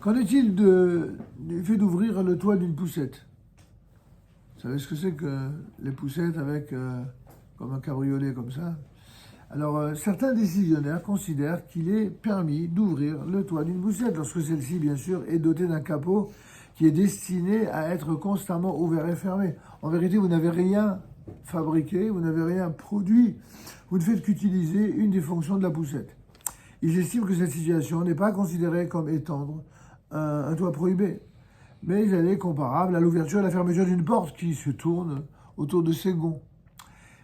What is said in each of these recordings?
Qu'en est-il du fait d'ouvrir le toit d'une poussette? Vous savez ce que c'est que les poussettes avec comme un cabriolet comme ça? Alors, certains décisionnaires considèrent qu'il est permis d'ouvrir le toit d'une poussette lorsque celle-ci, bien sûr, est dotée d'un capot qui est destiné à être constamment ouvert et fermé. En vérité, vous n'avez rien fabriqué, vous n'avez rien produit, vous ne faites qu'utiliser une des fonctions de la poussette. Ils estiment que cette situation n'est pas considérée comme étendre un toit prohibé, mais elle est comparable à l'ouverture et la fermeture d'une porte qui se tourne autour de ses gonds.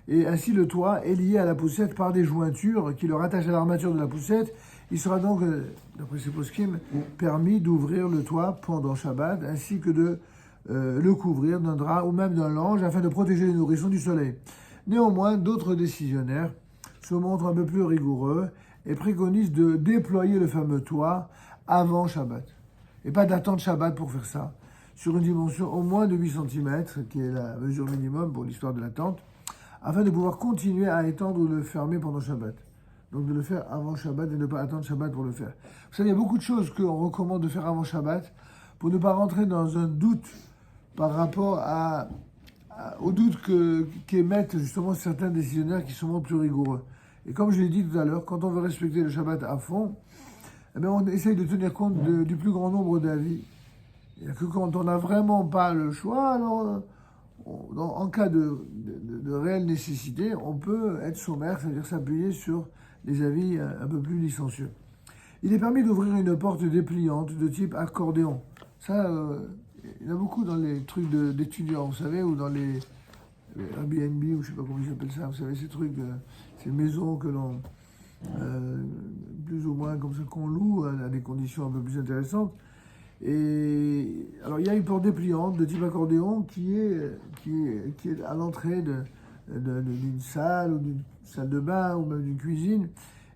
Et ainsi, le toit est lié à la poussette par des jointures qui le rattachent à l'armature de la poussette. Il sera donc, d'après ces poskim, permis d'ouvrir le toit pendant Shabbat, ainsi que de le couvrir d'un drap ou même d'un lange afin de protéger les nourrissons du soleil. Néanmoins, d'autres décisionnaires se montrent un peu plus rigoureux et préconisent de déployer le fameux toit avant Shabbat. Et pas d'attendre Shabbat pour faire ça, sur une dimension au moins de 8 cm, qui est la mesure minimum pour l'histoire de la tente, afin de pouvoir continuer à étendre ou le fermer pendant Shabbat. Donc de le faire avant Shabbat et ne pas attendre Shabbat pour le faire. Vous savez, il y a beaucoup de choses qu'on recommande de faire avant Shabbat pour ne pas rentrer dans un doute par rapport au doute qu'émettent justement certains décisionnaires qui sont plus rigoureux. Et comme je l'ai dit tout à l'heure, quand on veut respecter le Shabbat à fond, eh bien on essaye de tenir compte du plus grand nombre d'avis. Et que quand on n'a vraiment pas le choix, alors en cas de réelle nécessité, on peut être sommaire, c'est-à-dire s'appuyer sur des avis un peu plus licencieux. Il est permis d'ouvrir une porte dépliante de type accordéon. Ça, il y en a beaucoup dans les trucs d'étudiants, vous savez, ou dans les Airbnb, ou je sais pas comment ils appellent ça, vous savez, ces trucs, ces maisons que l'on, plus ou moins comme ça, qu'on loue à des conditions un peu plus intéressantes. Et alors, il y a une porte dépliante de type accordéon qui est à l'entrée d'une salle ou d'une salle de bain ou même d'une cuisine.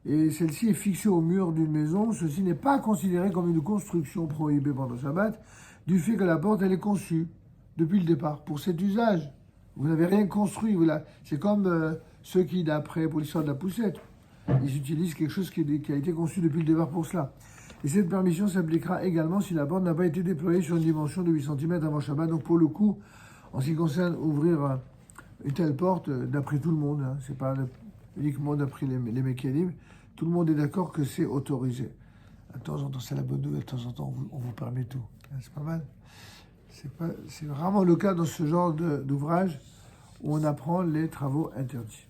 Et celle-ci est fixée au mur d'une maison. Ceci n'est pas considéré comme une construction prohibée pendant le Shabbat, du fait que la porte, elle est conçue depuis le départ pour cet usage. Vous n'avez rien construit. C'est comme ceux qui, d'après, pour l'histoire de la poussette, ils utilisent quelque chose qui a été conçu depuis le départ pour cela. Et cette permission s'appliquera également si la porte n'a pas été déployée sur une dimension de 8 cm avant Shabbat. Donc pour le coup, en ce qui concerne ouvrir une telle porte, d'après tout le monde, hein, c'est pas uniquement d'après les mécanismes, tout le monde est d'accord que c'est autorisé. De temps en temps, c'est la bonne nouvelle, de temps en temps, on vous permet tout. C'est pas mal. C'est vraiment le cas dans ce genre d'ouvrage où on apprend les travaux interdits.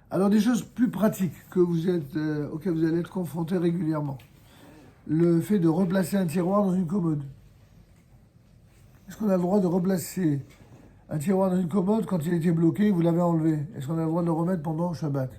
Alors des choses plus pratiques auxquelles vous allez être confrontés régulièrement. Le fait de replacer un tiroir dans une commode. Est-ce qu'on a le droit de replacer un tiroir dans une commode quand il était bloqué et vous l'avez enlevé? Est-ce qu'on a le droit de le remettre pendant Shabbat?